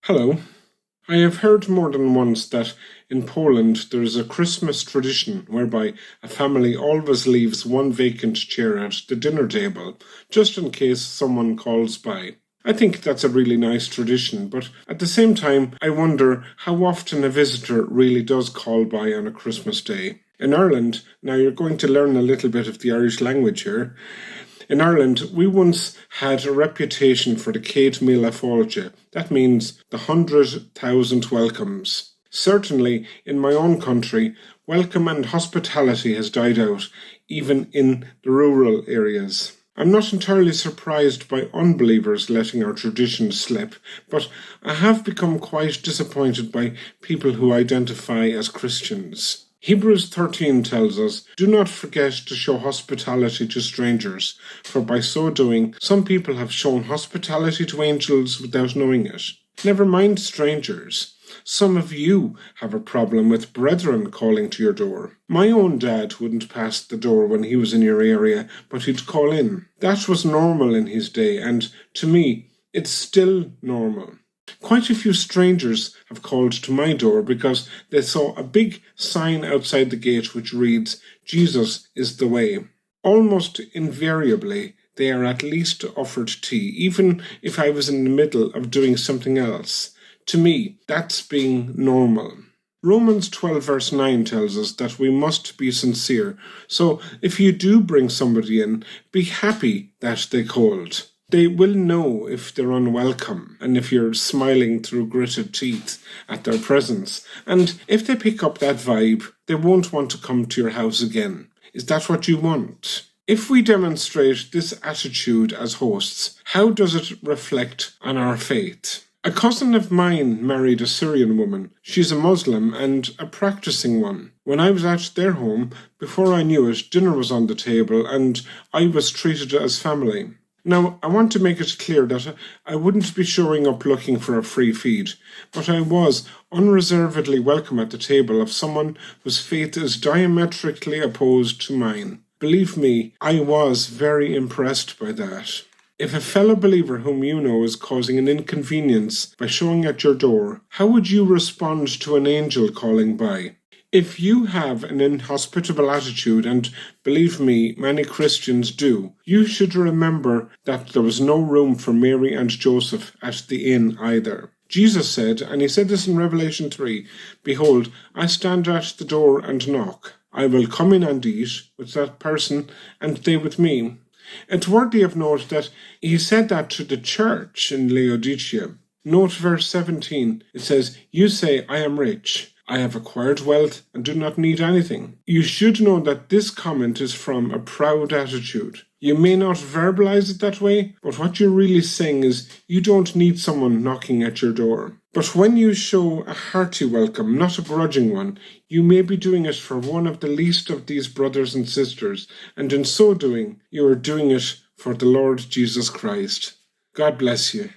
Hello. I have heard more than once that in Poland there is a Christmas tradition whereby a family always leaves one vacant chair at the dinner table, just in case someone calls by. I think that's a really nice tradition, but at the same time, I wonder how often a visitor really does call by on a Christmas day. In Ireland, now you're going to learn a little bit of the Irish language here. In Ireland, we once had a reputation for the Céad Míle Fáilte. That means the 100,000 welcomes. Certainly, in my own country, welcome and hospitality has died out, even in the rural areas. I'm not entirely surprised by unbelievers letting our traditions slip, but I have become quite disappointed by people who identify as Christians. Hebrews 13 tells us, "Do not forget to show hospitality to strangers, for by so doing, some people have shown hospitality to angels without knowing it." Never mind strangers. Some of you have a problem with brethren calling to your door. My own dad wouldn't pass the door when he was in your area, but he'd call in. That was normal in his day, and to me, it's still normal. Quite a few strangers have called to my door because they saw a big sign outside the gate which reads, "Jesus is the way." Almost invariably, they are at least offered tea, even if I was in the middle of doing something else. To me, that's being normal. Romans 12 verse 9 tells us that we must be sincere. So if you do bring somebody in, be happy that they called. They will know if they're unwelcome and if you're smiling through gritted teeth at their presence. And if they pick up that vibe, they won't want to come to your house again. Is that what you want? If we demonstrate this attitude as hosts, how does it reflect on our faith? A cousin of mine married a Syrian woman. She's a Muslim and a practicing one. When I was at their home, before I knew it, dinner was on the table and I was treated as family. Now, I want to make it clear that I wouldn't be showing up looking for a free feed, but I was unreservedly welcome at the table of someone whose faith is diametrically opposed to mine. Believe me, I was very impressed by that. If a fellow believer whom you know is causing an inconvenience by showing at your door, how would you respond to an angel calling by? If you have an inhospitable attitude, and believe me, many Christians do, you should remember that there was no room for Mary and Joseph at the inn either. Jesus said, and he said this in Revelation 3, "Behold, I stand at the door and knock. I will come in and eat with that person, and they with me." It's worthy of note that he said that to the church in Laodicea. Note verse 17. It says, "You say, I am rich. I have acquired wealth and do not need anything." You should know that this comment is from a proud attitude. You may not verbalize it that way, but what you're really saying is you don't need someone knocking at your door. But when you show a hearty welcome, not a grudging one, you may be doing it for one of the least of these brothers and sisters, and in so doing, you are doing it for the Lord Jesus Christ. God bless you.